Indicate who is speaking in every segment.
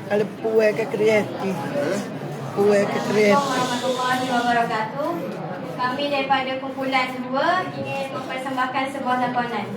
Speaker 1: Kalau puai ke kreatif. Puai ke kreatif.
Speaker 2: Assalamualaikum warahmatullahi wabarakatuh. Kami daripada kumpulan 2 ingin mempersembahkan sebuah lakonan.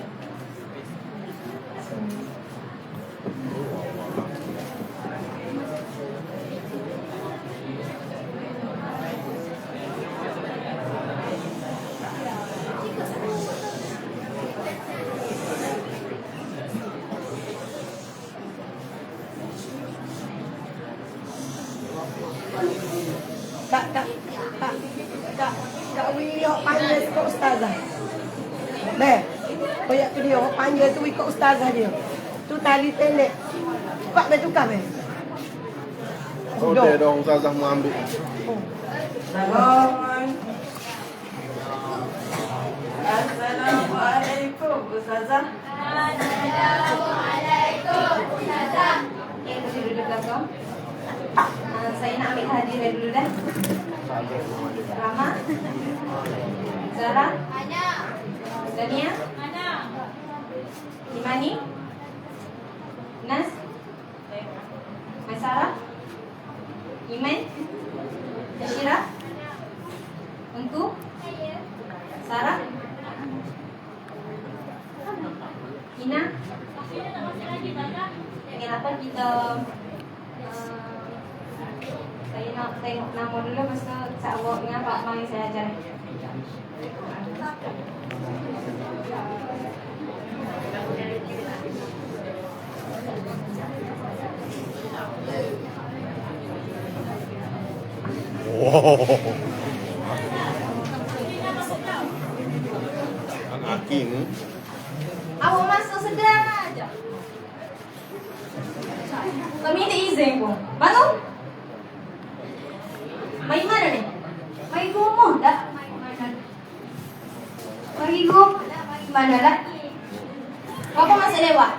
Speaker 1: Tak wiyok panggil ikut ustazah. Beh, koyak tu dia orang panggil tu ikut ustazah dia. Tu tali tenek. Cepat dah tukar beh.
Speaker 3: Oh, dia ada orang ustazah mau ambil.
Speaker 1: Assalamualaikum ustazah.
Speaker 2: Assalamualaikum Ustazah. Okay, boleh duduk belakang. Saya nak ambil hadiah dulu dah. Rama, Zara, ada. Dania, ada. Imani, Nas, Maisara, Iman, Syira, Untu, Sarah, Ina. Kenapa kita saya nak tengok nama dulu, lepas tu Cak Awak dengan Pak Mai saya ajar.
Speaker 3: Anak Aking.
Speaker 2: Awak masuk sedang aja. Kami minta izin pun. Bangun. Mai mana ni? Mai rumah dah. Mai rumah dah. Mai mana dah? Apa masuk lewat?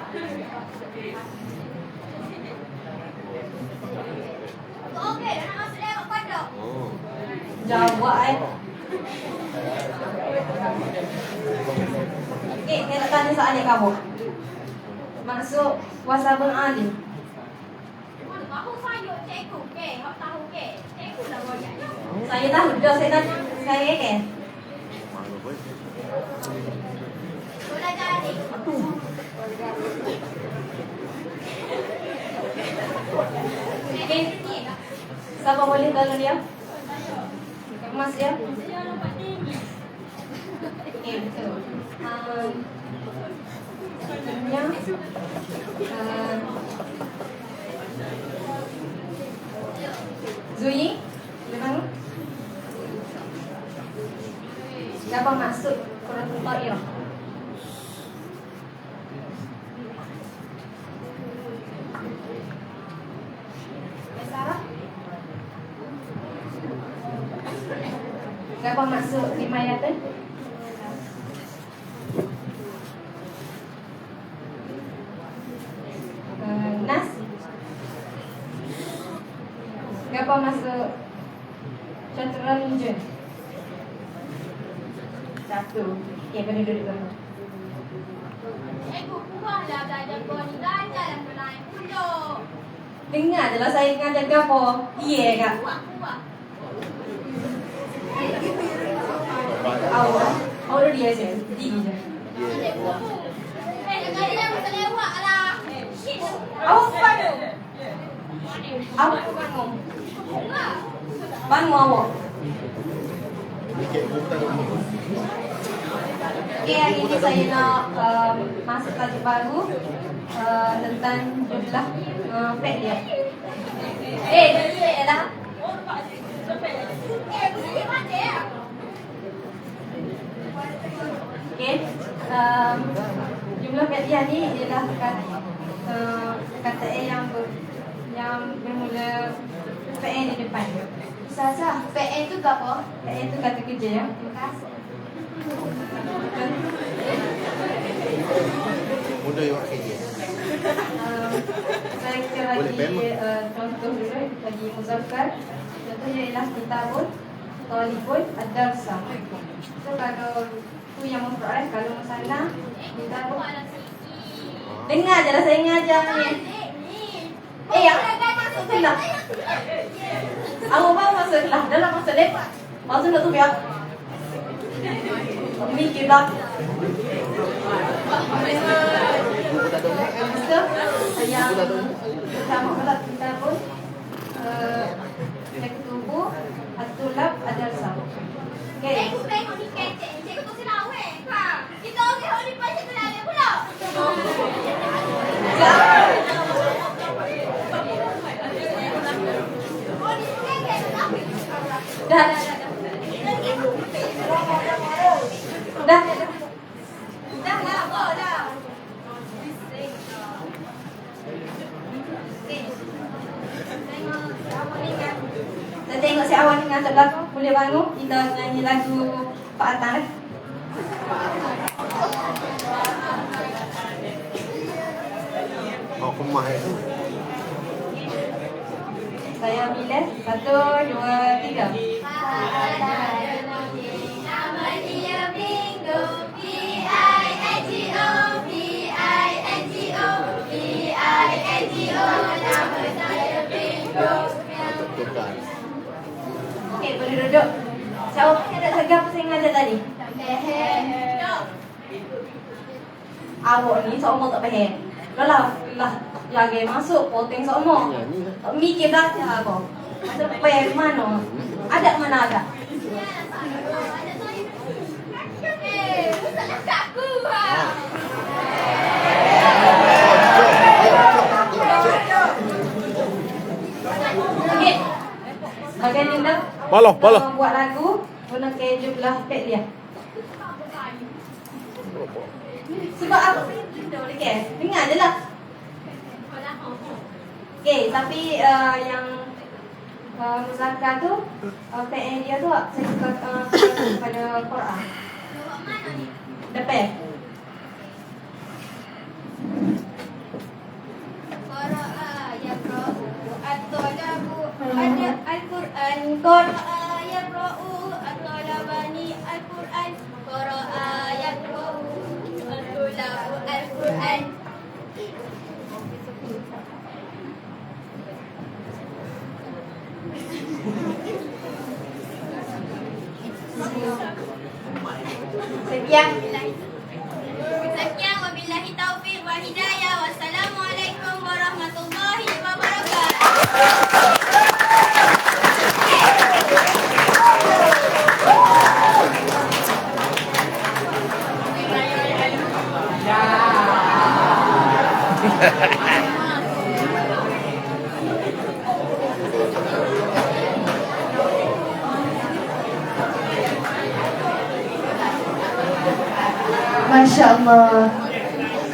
Speaker 2: Okey, dah nak masuk lewat pondok. Jawab Okey, saya nak tanya soalan kamu. Masuk wasabun alim. Saya tahu dah, saya tanya saya kan. Sudah jadi. Okey. Siapa boleh tolong dia? Mas dia? Okey, betul. Zuyi, memang siapa masuk Quran Al-Fatihah? Sarah? Siapa masuk Himayatan? Nas? Siapa masuk Chaturanga? Satu. Okay, boleh duduk dulu. Buahlah belajar kau ni, belajar dan berlain punduk. Dengar je lah saya ngajar ke apa. Iya kak. Buah. Awak dah dia je. Tinggi je. Jangan dia pasal lewat lah. Awak bangun. Awak bangun. Bangun awak. Okay, hari ini saya nak masuk tajuk baru tentang jumlah fact dia. Fact dah. Okay, jumlah fact dia ni ialah kata A yang bermula fact A di depan. Ustazah, fact A tu apa? Fact A tu kata kerja ya. Terima kasih.
Speaker 3: Mudah yang kerja.
Speaker 2: Saya kira lagi contoh dulu bagi Muzaffar. Contohnya ialah kitabun, talibun, ad-darsa. So kalau tu yang memperoleh, kalau musannaf, kitabun. Dengar je lah saya ngajar ni. Yang masuk kelas. Awak baru masuk kelas, dalam masuk lepas. Masuk nak tu biar. Mikir tak? Yang pertama pula kita pun tubuh atulab ad-darsa. Okey.
Speaker 4: Tengok ni kecek. Cikgu tu kena awet. Kita okey hari pas cikgu nak ada pula.
Speaker 2: Dah. Dah.
Speaker 4: Dah lah, kau dah.
Speaker 2: Kita tengok si Awan dengan atas belakang. Boleh bangun. Kita nyanyi lagu Pak Atan.
Speaker 3: Oh, kemah itu.
Speaker 2: Saya pilih 1, 2, 3.
Speaker 4: Nama dia Bingo. B-I-N-G-O. B-I-N-G-O. B-I-N-G-O. Nama saya Bingo.
Speaker 3: Tukar.
Speaker 2: Okey, boleh duduk. Siapa pun ada segar apa saya ngajar tadi? Awak ni seumur tak faham. Lah lagi masuk poteng seumur. Mikir belakang aku. Masa payah mana? Ada mana ada?
Speaker 4: Salah takku.
Speaker 2: Okey. Bagian Linda.
Speaker 3: Baloh.
Speaker 2: Buat lagu guna ke jumlah pek dia. Sebab apa Linda boleh ke? Dengar je lah. Okey, tapi yang Muzakkar tu PN dia tu saya suka pada Quran. Depan.
Speaker 4: Qara'a yaqra'u at-talabu ada al-Quran. Qara'a yaqra'u at-talabani al-Quran. Qara'a yaqra'u at-talabu al-Quran.
Speaker 2: Sekian.
Speaker 4: Sekian, wabillahi taufiq wal hidayah. Wassalamualaikum warahmatullahi wabarakatuh.
Speaker 5: Masya Allah.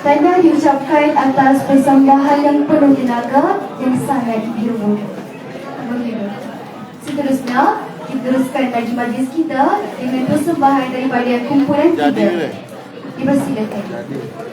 Speaker 5: Tahniah diucapkan atas persembahan yang penuh tenaga yang sangat ilmu. Seterusnya, diteruskan lagi majlis kita dengan persembahan daripada kumpulan kita. Dipersilakan.